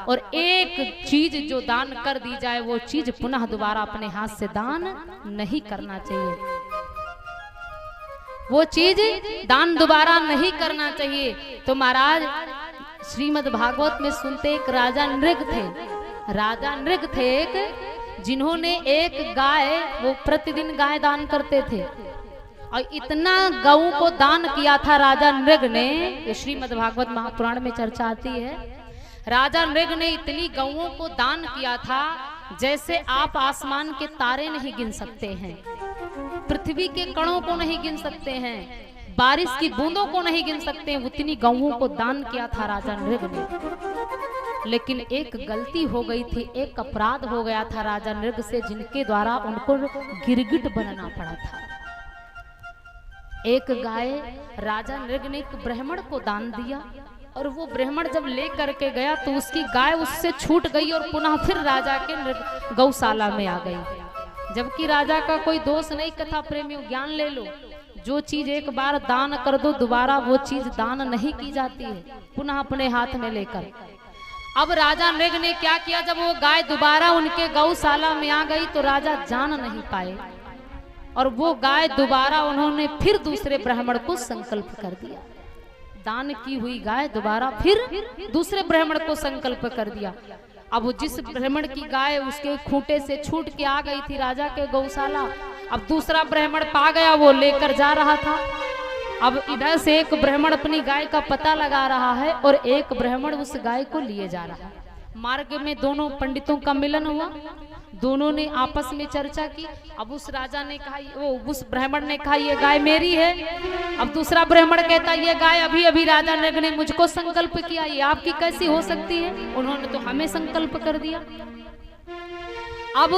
और एक चीज जो दान कर दी जाए वो चीज पुनः दोबारा अपने हाथ से दान नहीं करना चाहिए। वो चीज दान दोबारा नहीं करना चाहिए। तो महाराज श्रीमद् भागवत में सुनते एक राजा नृग थे। राजा नृग थे एक, जिन्होंने एक गाय, वो प्रतिदिन गाय दान करते थे और इतना गऊ को दान किया था राजा नृग ने। ये श्रीमद् भागवत महापुराण में चर्चा आती है। राजा नृग ने इतनी गऊओं को दान किया था जैसे आप आसमान के तारे नहीं गिन सकते हैं, पृथ्वी के कणों को नहीं गिन सकते हैं, बारिश की बूंदों को नहीं गिन सकते हैं। उतनी गऊओं को दान किया था राजा नृग ने। लेकिन एक गलती हो गई थी, एक अपराध हो गया था राजा नृग से, जिनके द्वारा उनको गिरगिट बनना पड़ा था। एक गाय राजा नृग ने एक ब्राह्मण को दान दिया और वो ब्राह्मण जब ले करके गया तो उसकी गाय उससे छूट गई और पुनः फिर राजा के गौशाला में आ गई। जबकि राजा का कोई दोष नहीं। कथा प्रेमियों ज्ञान ले लो, जो चीज एक बार दान कर दो दोबारा वो चीज दान नहीं की जाती है, पुनः अपने हाथ में लेकर। अब राजा नृग ने क्या किया, जब वो गाय दोबारा उनके गौशाला में आ गई तो राजा जान नहीं पाए और वो गाय दोबारा उन्होंने फिर दूसरे ब्राह्मण को संकल्प कर दिया। दान की हुई गाय दोबारा फिर दूसरे ब्राह्मण को संकल्प कर दिया। अब जिस ब्राह्मण की गाय उसके खूंटे से छूट के आ गई थी राजा के गौशाला, अब दूसरा ब्राह्मण पा गया, वो लेकर जा रहा था। अब इधर से एक ब्राह्मण अपनी गाय का पता लगा रहा है और एक ब्राह्मण उस गाय को लिए जा रहा है। मार्ग में दोनों पंडितों का मिलन हुआ, दोनों ने आपस में चर्चा की। अब उस राजा ने कहा, वो उस ब्राह्मण ने कहा ये गाय मेरी है। अब दूसरा ब्राह्मण कहता ये गाय अभी अभी राजा नृग ने मुझको संकल्प किया, ये आपकी कैसी हो सकती है, उन्होंने तो हमें संकल्प कर दिया। अब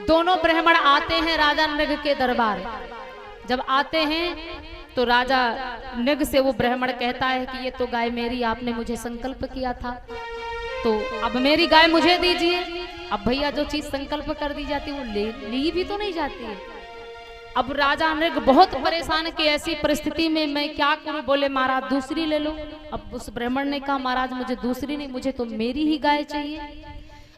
दोनों ब्राह्मण आते हैं राजा नृग के दरबार। जब आते हैं तो राजा नृग से वो ब्राह्मण कहता है कि ये तो गाय मेरी, आपने मुझे संकल्प किया था, तो अब मेरी गाय मुझे दीजिए। अब भैया जो चीज संकल्प कर दी जाती है वो ली भी तो नहीं जाती है। अब राजा नृग बहुत परेशान कि ऐसी परिस्थिति में मैं क्या करूं। बोले महाराज दूसरी ले लो। अब उस ब्राह्मण ने कहा महाराज मुझे दूसरी नहीं, मुझे तो मेरी ही गाय चाहिए।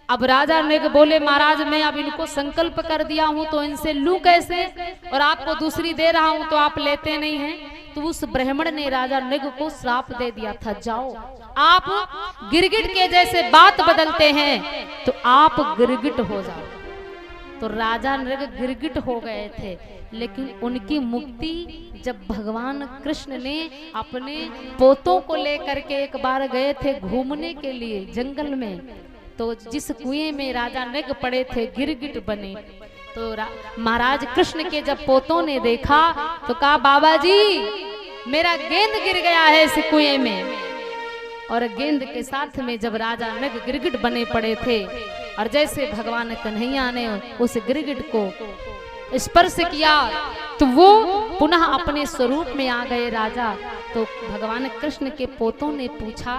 अब राजा नृग बोले महाराज मैं अब इनको संकल्प कर दिया हूं तो इनसे लूं कैसे, और आपको दूसरी दे रहा हूं तो आप लेते नहीं हैं। तो उस ब्राह्मण ने राजा नृग को श्राप दे दिया था, जाओ आप गिरगिट के जैसे बात बदलते हैं तो आप गिरगिट हो जाओ। तो राजा नृग गिरगिट हो गए थे, लेकिन उनकी मुक्ति जब भगवान कृष्ण ने अपने पोतों को लेकर के एक बार गए थे घूमने के लिए जंगल में, तो जिस कुएं में राजा नृग पड़े थे गिरगिट बने। तो महाराज कृष्ण के जब पोतों ने देखा तो कहा बाबा जी मेरा गेंद गिर गया है इस कुएं में। और गेंद के साथ में जब राजा नृग गिरगिट बने पड़े थे और जैसे भगवान कन्हैया ने उस गिरगिट को स्पर्श किया तो वो पुनः अपने स्वरूप में आ गए राजा। तो भगवान कृष्ण के पोतों ने पूछा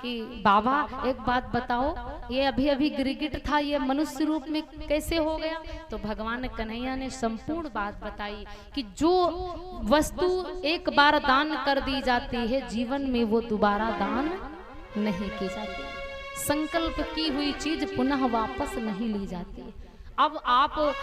कि बाबा एक बात बताओ, ये अभी अभी गिरगिट था, ये मनुष्य रूप में कैसे हो गया। तो भगवान कन्हैया ने संपूर्ण बात बताई कि जो वस्तु एक बार दान कर दी जाती है जीवन में वो दोबारा दान नहीं की जाती। संकल्प की हुई चीज पुनः वापस नहीं ली जाती। अब आप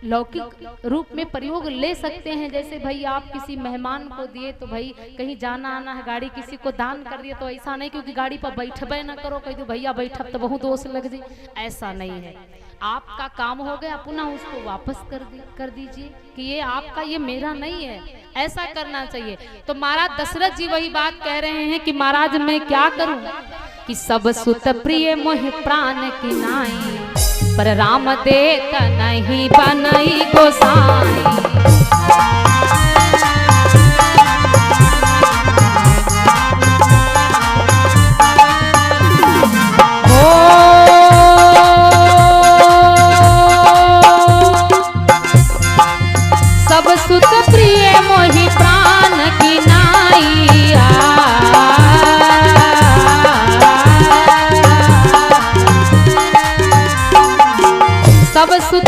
लौकिक रूप में प्रयोग ले सकते हैं, जैसे भाई आप किसी मेहमान को दिए तो भाई कहीं जाना आना है, गाड़ी किसी को दान कर दिए तो ऐसा नहीं क्योंकि गाड़ी पर बैठबे ना करो, कहीं तो भैया बैठब तो बहुत दोष लग जाए, ऐसा नहीं है। आपका काम हो गया पुनः उसको वापस कर दीजिए कि ये आपका, ये मेरा नहीं है, ऐसा करना चाहिए। तो महाराज दशरथ जी वही बात कह रहे हैं कि महाराज मैं क्या करूं कि सब सुत प्रिय मोहि प्राण की नाई, पर राम देख नहीं बनई गोसाई। सब सुत प्रिय मोहि प्राण की नाई, सब सुत